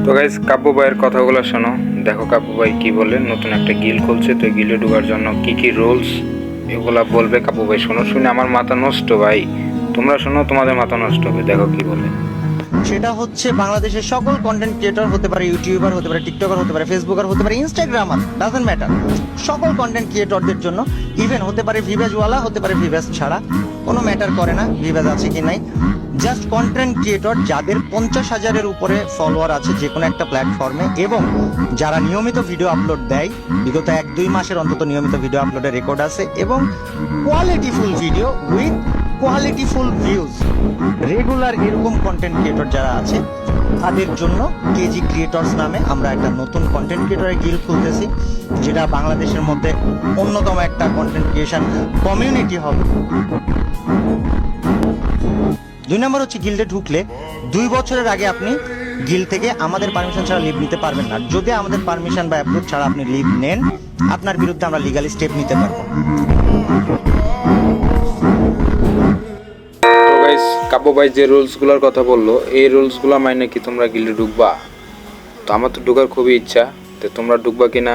তো গাইস, কাব্য ভাইয়ের কথাগুলো শোনো। দেখো কাব্য ভাই কি বলে, নতুন একটা গিল খুলছে, তো গিলে ঢোকার জন্য কি কি রুলস এগুলা বলবে কাব্য ভাই। শোনো, শুনে আমার মাথা নষ্ট ভাই। তোমরা শোনো, তোমাদের মাথা নষ্ট হবে। দেখো কি বলে। সেটা হচ্ছে বাংলাদেশের সকল কন্টেন্ট ক্রিয়েটর হতে পারে, ইউটিউবার হতে পারে, টিকটকার হতে পারে, ফেসবুকার হতে পারে, ইনস্টাগ্রামার, ডাজন্ট ম্যাটার, সকল কন্টেন্ট ক্রিয়েটরদের জন্য, ইভেন হতে পারে ভিভ্যাজওয়ালা, হতে পারে ভিভ্যাজ ছাড়া, কোনো ম্যাটার করে না ভিভ্যাজ আছে কি নাই, জাস্ট কন্টেন্ট ক্রিয়েটর যাদের 50,000-এর উপরে ফলোয়ার আছে যে কোনো একটা প্ল্যাটফর্মে এবং যারা নিয়মিত ভিডিও আপলোড দেয়, বিগত 1-2 মাসের অন্তত নিয়মিত ভিডিও আপলোডের রেকর্ড আছে এবং qualityful video with qualityful views, regular এরকম কন্টেন্ট ক্রিয়েটর যারা আছে তাদের জন্য কেজি ক্রিয়েটরস নামে আমরা একটা নতুন কন্টেন্ট ক্রিয়েটরের গিল খুলতেছি, যেটা বাংলাদেশের মধ্যে অন্যতম একটা কন্টেন্ট ক্রিয়েশন কমিউনিটি হবে। 2 নম্বর হচ্ছে, গিল্ডে ঢুকলে 2 বছরের আগে আপনি গিল্ড থেকে আমাদের পারমিশন ছাড়া লিভ নিতে পারবেন না। যদি আমাদের পারমিশন বা অ্যাপ্রুভ ছাড়া আপনি লিভ নেন, আপনার বিরুদ্ধে আমরা লিগালি স্টেপ নিতে পারবো। তো গাইস, কাব্য ভাই যে রুলসগুলোর কথা বললো, এই রুলসগুলো মাইনে কি তোমরা গিল্ডে ঢুকবা? তো আমার তো ঢুকার খুবই ইচ্ছা, তো তোমরা ঢুকবা কিনা